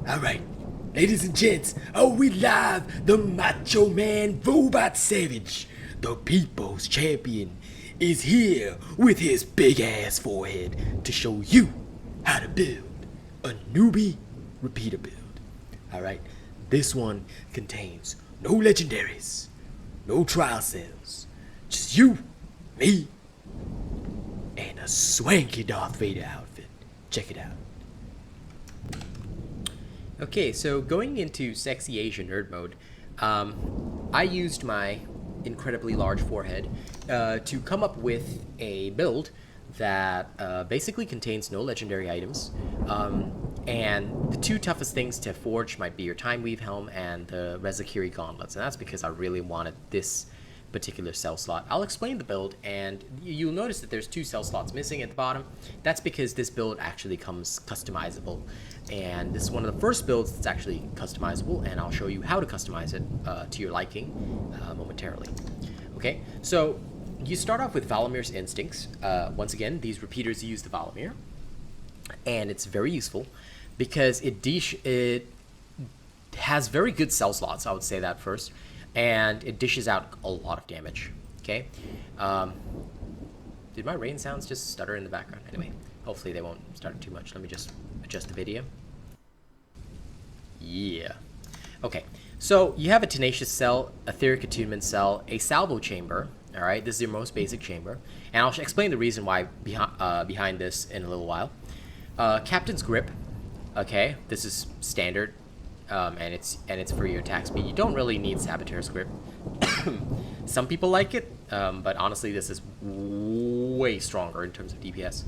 Alright, ladies and gents, we live. The Macho Man Robot Savage, the people's champion, is here with his big ass forehead to show you how to build a newbie repeater build. Alright, this one contains no legendaries, no trial cells, just you, me, and a swanky Darth Vader outfit. Check it out. Okay, so going into Sexy Asian Nerd mode, I used my incredibly large forehead to come up with a build that basically contains no legendary items. And the two toughest things to forge might be your Time Weave Helm and the Rezakiri Gauntlets, and that's because I really wanted this particular cell slot. I'll explain the build, and you'll notice that there's two cell slots missing at the bottom. That's because this build actually comes customizable, and this is one of the first builds that's actually customizable, and I'll show you how to customize it to your liking momentarily. Okay, so you start off with Valamir's Instincts. Once again, these repeaters use the Valamir, and it's very useful because it has very good cell slots, I would say that first, and it dishes out a lot of damage. Okay, did my rain sounds just stutter in the background? Anyway, hopefully they won't stutter too much. Let me just adjust the video. Yeah. Okay, so you have a Tenacious Cell, Etheric Attunement Cell, a Salvo Chamber. All right, this is your most basic chamber, and I'll explain the reason why behind this in a little while. Captain's Grip. Okay, this is standard. And it's for your attack speed. You don't really need Saboteur's Grip. Some people like it, but honestly this is way stronger in terms of DPS.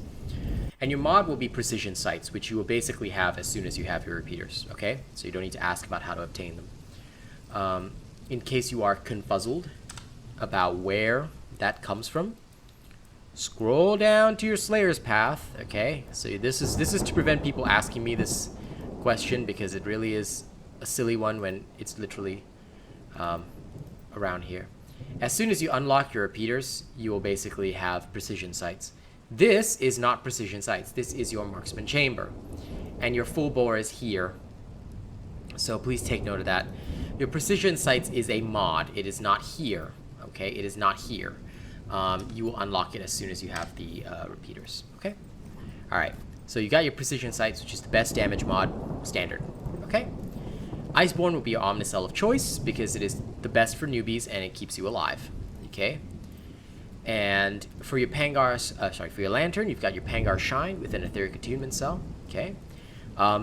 And your mod will be Precision Sights, which you will basically have as soon as you have your repeaters, okay? So you don't need to ask about how to obtain them. In case you are confuzzled about where that comes from, scroll down to your Slayer's Path, okay? So this is to prevent people asking me this question, because it really is a silly one when it's literally around here. As soon as you unlock your repeaters, you will basically have Precision Sights. This is not Precision Sights. This is your Marksman Chamber, and your full bore is here. So please take note of that. Your Precision Sights is a mod. It is not here. Okay, it is not here. You will unlock it as soon as you have the repeaters. Okay. All right. So you got your Precision Sights, which is the best damage mod, standard. Okay? Iceborne will be your Omnicell of choice because it is the best for newbies and it keeps you alive. Okay? And for your for your Lantern, you've got your Pangar Shine with an Etheric Attunement Cell. Okay?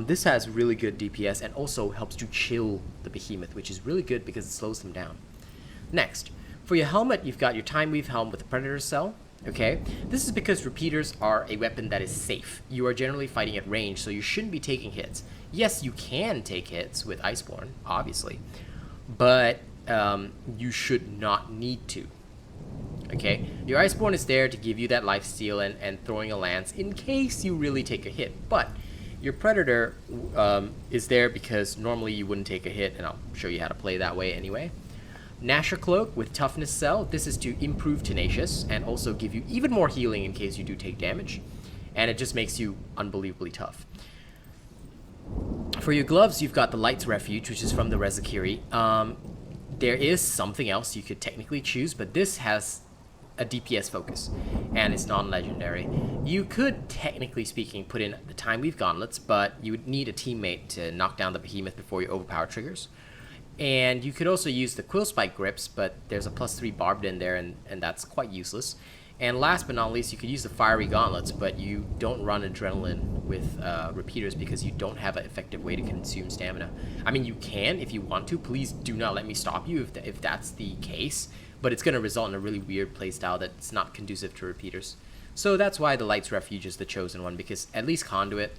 This has really good DPS and also helps to chill the Behemoth, which is really good because it slows them down. Next, for your helmet, you've got your Time Weave Helm with the Predator Cell. Okay, this is because repeaters are a weapon that is safe. You are generally fighting at range, so you shouldn't be taking hits. Yes, you can take hits with Iceborne, obviously, but you should not need to. Okay, your Iceborne is there to give you that lifesteal and throwing a lance in case you really take a hit, but your Predator is there because normally you wouldn't take a hit, and I'll show you how to play that way anyway. Nasher Cloak with Toughness Cell. This is to improve Tenacious and also give you even more healing in case you do take damage. And it just makes you unbelievably tough. For your gloves, you've got the Light's Refuge, which is from the Rezakiri. There is something else you could technically choose, but this has a DPS focus, and it's non-legendary. You could, technically speaking, put in the Time Weave Gauntlets, but you would need a teammate to knock down the Behemoth before your overpower triggers. And you could also use the Quill Spike Grips, but there's a +3 barbed in there, and that's quite useless. And last but not least, you could use the Fiery Gauntlets, but you don't run Adrenaline with repeaters because you don't have an effective way to consume stamina. I mean, you can if you want to. Please do not let me stop you if that's the case, but it's going to result in a really weird playstyle that's not conducive to repeaters. So that's why the Light's Refuge is the chosen one, because at least Conduit,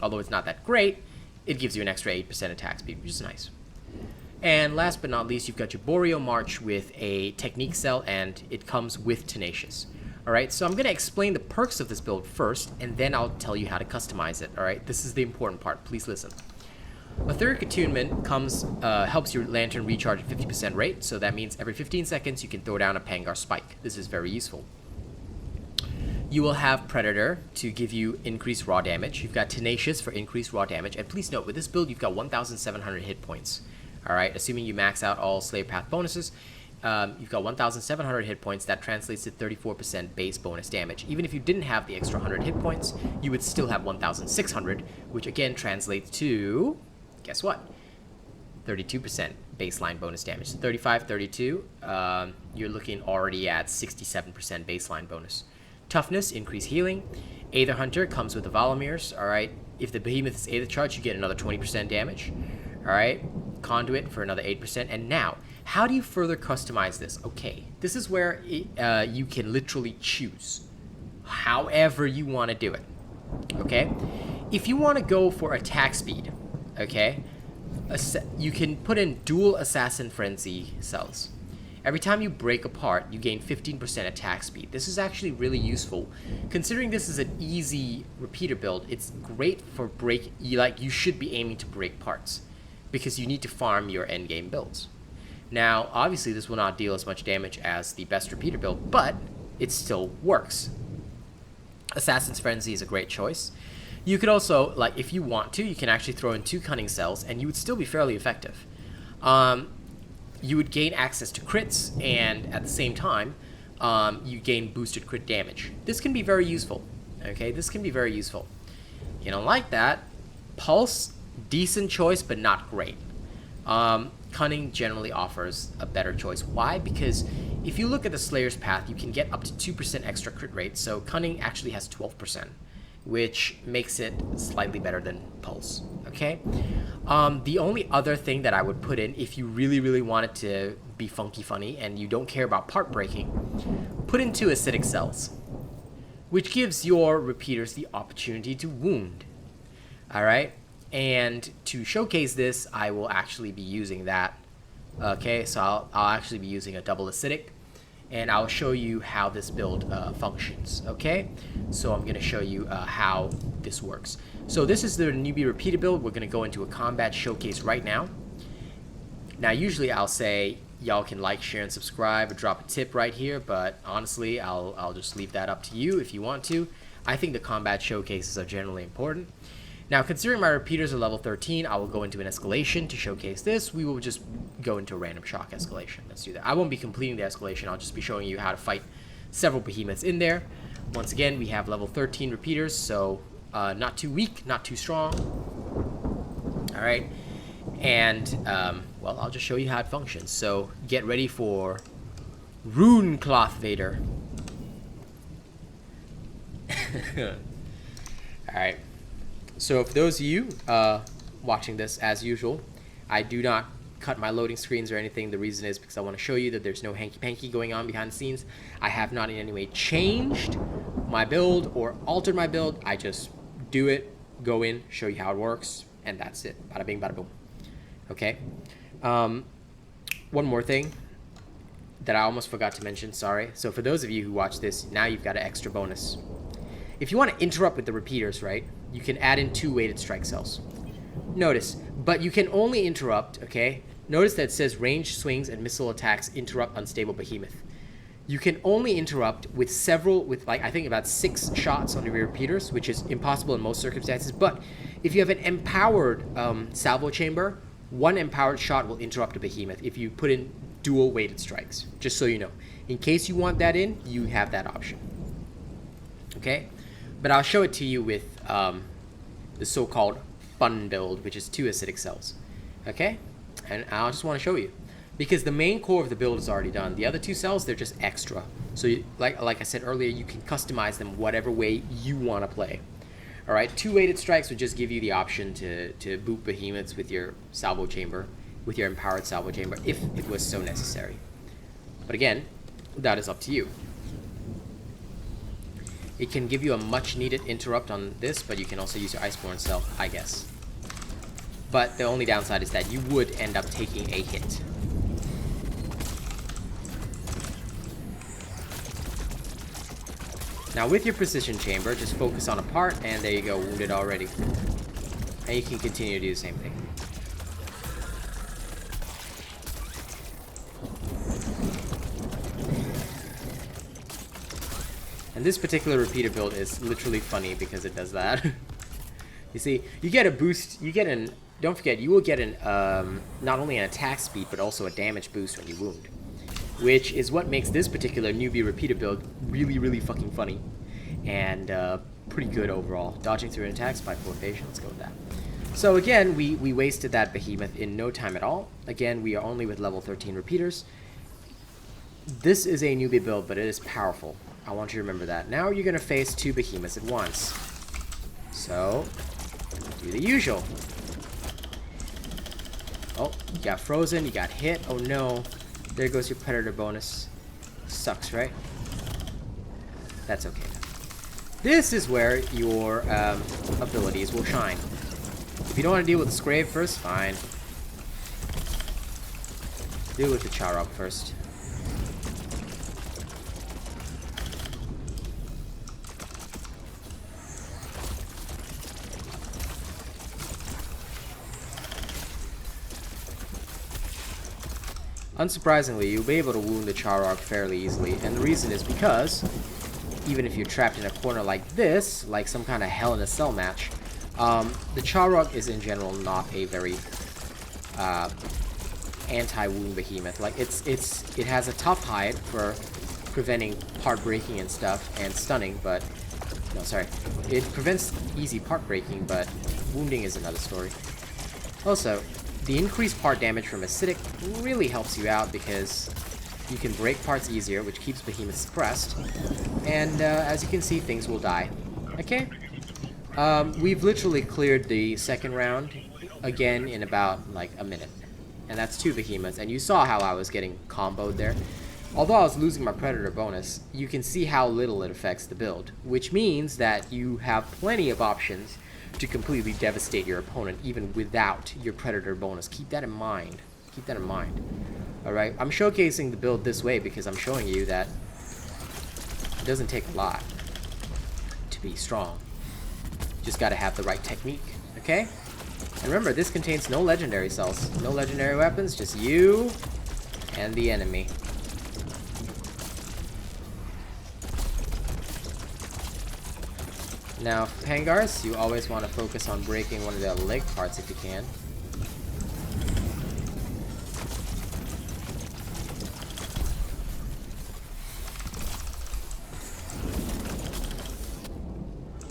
although it's not that great, it gives you an extra 8% attack speed, which is nice. And last but not least, you've got your Boreal March with a Technique Cell, and it comes with Tenacious. Alright, so I'm going to explain the perks of this build first, and then I'll tell you how to customize it. Alright, this is the important part. Please listen. Etheric Attunement helps your Lantern recharge at 50% rate, so that means every 15 seconds you can throw down a Pangar Spike. This is very useful. You will have Predator to give you increased raw damage. You've got Tenacious for increased raw damage. And please note, with this build, you've got 1,700 hit points. All right, assuming you max out all Slayer Path bonuses, you've got 1,700 hit points. That translates to 34% base bonus damage. Even if you didn't have the extra 100 hit points, you would still have 1,600, which again translates to, guess what? 32% baseline bonus damage. So 35, 32, you're looking already at 67% baseline bonus. Toughness, increased healing. Aether Hunter comes with the Valamirs, alright? If the Behemoth is Aether charged, you get another 20% damage, alright? Conduit for another 8%. And now, how do you further customize this? Okay, this is where you can literally choose however you want to do it, okay? If you want to go for attack speed, okay, you can put in dual Assassin Frenzy cells. Every time you break apart, you gain 15% attack speed. This is actually really useful. Considering this is an easy repeater build, it's great for you should be aiming to break parts, because you need to farm your endgame builds. Now, obviously, this will not deal as much damage as the best repeater build, but it still works. Assassin's Frenzy is a great choice. You could also, like, if you want to, you can actually throw in 2 Cunning Cells, and you would still be fairly effective. You would gain access to crits, and at the same time, you gain boosted crit damage. This can be very useful, okay? This can be very useful. You don't like that? Pulse, decent choice, but not great. Cunning generally offers a better choice. Why? Because if you look at the Slayer's Path, you can get up to 2% extra crit rate, so Cunning actually has 12%. Which makes it slightly better than Pulse, okay? The only other thing that I would put in, if you really, really want it to be funky funny and you don't care about part breaking, put in 2 Acidic Cells, which gives your repeaters the opportunity to wound, all right? And to showcase this, I will actually be using that, okay? So I'll actually be using a double Acidic, and I'll show you how this build functions, okay? So I'm gonna show you how this works. So this is the newbie repeater build. We're gonna go into a combat showcase right now. Now, usually I'll say y'all can like, share, and subscribe, or drop a tip right here, but honestly, I'll just leave that up to you if you want to. I think the combat showcases are generally important. Now, considering my repeaters are level 13, I will go into an escalation to showcase this. We will just go into a random shock escalation. Let's do that. I won't be completing the escalation. I'll just be showing you how to fight several behemoths in there. Once again, we have level 13 repeaters, so not too weak, not too strong. All right. And, well, I'll just show you how it functions. So get ready for Rune Cloth Vader. All right. So for those of you watching this, as usual, I do not cut my loading screens or anything. The reason is because I want to show you that there's no hanky-panky going on behind the scenes. I have not in any way changed my build or altered my build. I just do it, go in, show you how it works, and that's it. Bada bing, bada boom. Okay. One more thing that I almost forgot to mention, sorry. So for those of you who watch this, now you've got an extra bonus. If you want to interrupt with the repeaters, right, you can add in 2 weighted strike cells. Notice, but you can only interrupt, okay? Notice that it says ranged swings and missile attacks interrupt unstable behemoth. You can only interrupt with I think about 6 shots on the repeaters, which is impossible in most circumstances. But if you have an empowered salvo chamber, 1 empowered shot will interrupt a behemoth if you put in dual weighted strikes, just so you know. In case you want that in, you have that option. Okay? But I'll show it to you with the so-called fun build, which is 2 acidic cells. Okay? And I just want to show you. Because the main core of the build is already done. The other 2 cells, they're just extra. So like I said earlier, you can customize them whatever way you want to play. Alright, 2 weighted strikes would just give you the option to boot behemoths with your salvo chamber, with your empowered salvo chamber, if it was so necessary. But again, that is up to you. It can give you a much needed interrupt on this, but you can also use your Iceborne cell, I guess. But the only downside is that you would end up taking a hit. Now with your precision chamber, just focus on a part, and there you go, wounded already. And you can continue to do the same thing. And And this particular repeater build is literally funny because it does that. You see, you get a boost, don't forget, you will get not only an attack speed, but also a damage boost when you wound. Which is what makes this particular newbie repeater build really, really fucking funny. And pretty good overall. Dodging through an attack, spike 4 evasion, let's go with that. So again, we wasted that behemoth in no time at all. Again, we are only with level 13 repeaters. This is a newbie build, but it is powerful. I want you to remember that. Now you're going to face 2 behemoths at once. So, do the usual. Oh, you got frozen, you got hit. Oh no. There goes your predator bonus. Sucks, right? That's okay. This is where your abilities will shine. If you don't want to deal with the Scrave first, fine. Deal with the Charog first. Unsurprisingly, you'll be able to wound the Charog fairly easily, and the reason is because, even if you're trapped in a corner like this, like some kind of Hell in a Cell match, the Charog is in general not a very anti-wound behemoth. Like it has a tough hide for preventing part breaking and stuff and stunning, but no, sorry, it prevents easy part breaking, but wounding is another story. Also, the increased part damage from acidic really helps you out because you can break parts easier, which keeps behemoths suppressed, and as you can see, things will die. Okay. We've literally cleared the second round again in about like a minute, and that's 2 behemoths, and you saw how I was getting comboed there. Although I was losing my predator bonus, you can see how little it affects the build, which means that you have plenty of options to completely devastate your opponent even without your predator bonus. Keep that in mind. Keep that in mind. Alright, I'm showcasing the build this way because I'm showing you that it doesn't take a lot to be strong. Just gotta have the right technique, okay? And remember, this contains no legendary cells, no legendary weapons, just you and the enemy. Now, Pangars, you always want to focus on breaking one of their leg parts if you can.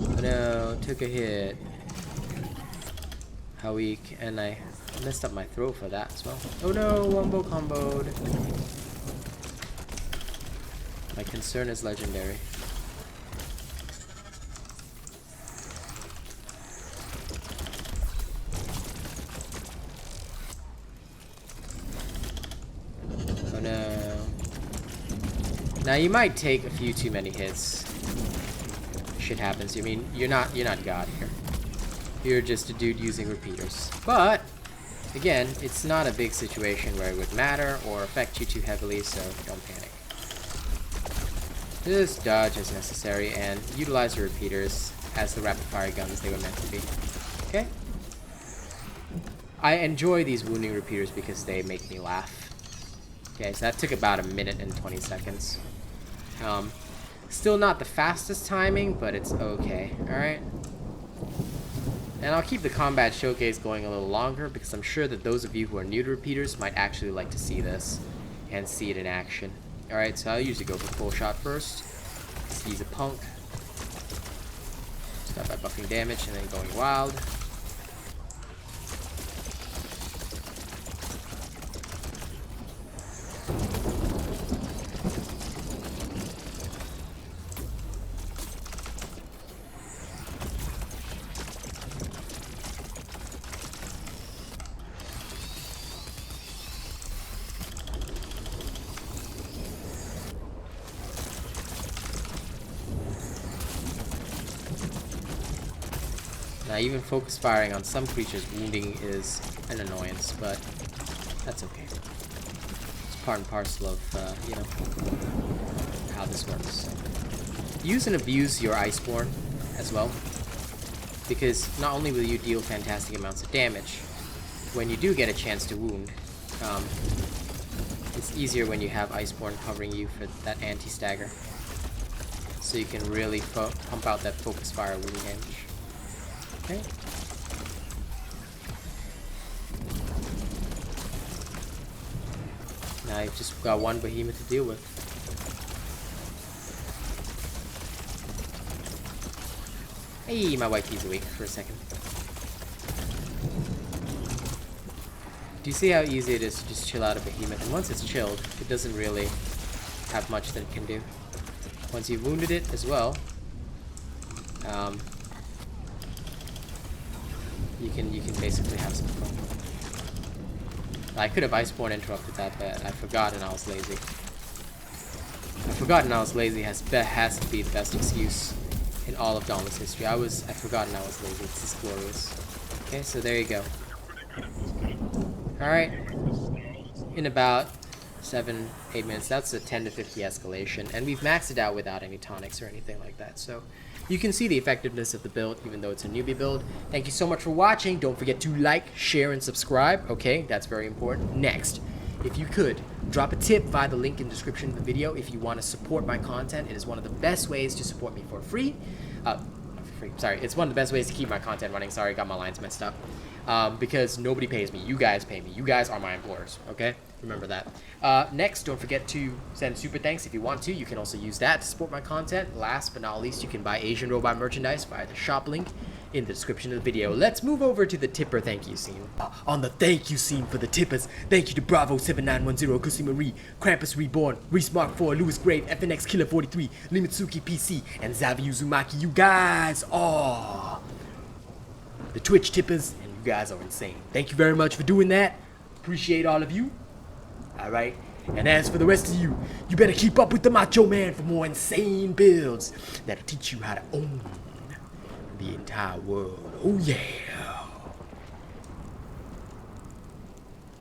Oh no, took a hit. How weak, and I messed up my throw for that as well. Oh no, wombo comboed. My concern is legendary. Now you might take a few too many hits. Shit happens. I mean, you're not God here. You're just a dude using repeaters. But again, it's not a big situation where it would matter or affect you too heavily, so don't panic. Just dodge as necessary and utilize your repeaters as the rapid fire guns they were meant to be. Okay? I enjoy these wounding repeaters because they make me laugh. Okay, so that took about a minute and 20 seconds. Still not the fastest timing, but it's okay, alright? And I'll keep the combat showcase going a little longer because I'm sure that those of you who are new to repeaters might actually like to see this and see it in action. Alright, so I usually go for full shot first. He's a punk. Start by buffing damage and then going wild. Now, even focus firing on some creatures wounding is an annoyance, but that's okay. It's part and parcel of, you know, how this works. Use and abuse your Iceborne as well, because not only will you deal fantastic amounts of damage, when you do get a chance to wound, it's easier when you have Iceborne covering you for that anti-stagger. so you can really pump out that focus fire wing henge. Okay. Now you've just got one behemoth to deal with. Hey, my white tee's awake for a second. Do you see how easy it is to just chill out a behemoth? And once it's chilled, it doesn't really have much that it can do. Once you've wounded it as well, you can basically have some fun. I could have Iceborne interrupted that, but I forgot and I was lazy. Has to be the best excuse in all of Dauntless history. I forgot and I was lazy. It's just glorious. Okay, so there you go. Alright. In about 7-8 minutes, that's a 10 to 50 escalation, and we've maxed it out without any tonics or anything like that, so you can see the effectiveness of the build even though it's a newbie build. Thank you so much for watching. Don't forget to like, share, and subscribe. Okay, that's very important. Next, if you could drop a tip via the link in the description of the video if you want to support my content. It is one of the best ways to support me for free. It's one of the best ways to keep my content running. Sorry, got my lines messed up. Because nobody pays me. You guys pay me. You guys are my employers. Okay? Remember that. Next, don't forget to send super thanks if you want to. You can also use that to support my content. Last but not least, you can buy Asian Robot merchandise via the shop link in the description of the video. Let's move over to the tipper thank you scene. On the thank you scene for the tippers, thank you to Bravo 7910, Kusi Marie, Krampus Reborn, Reese Mark 4, Lewis Grave, FNX Killer 43, Limitsuki PC, and Zavi Uzumaki. You guys are the Twitch tippers, and you guys are insane. Thank you very much for doing that. Appreciate all of you. Alright, and as for the rest of you, you better keep up with the Macho Man for more insane builds that'll teach you how to own the entire world. Oh yeah.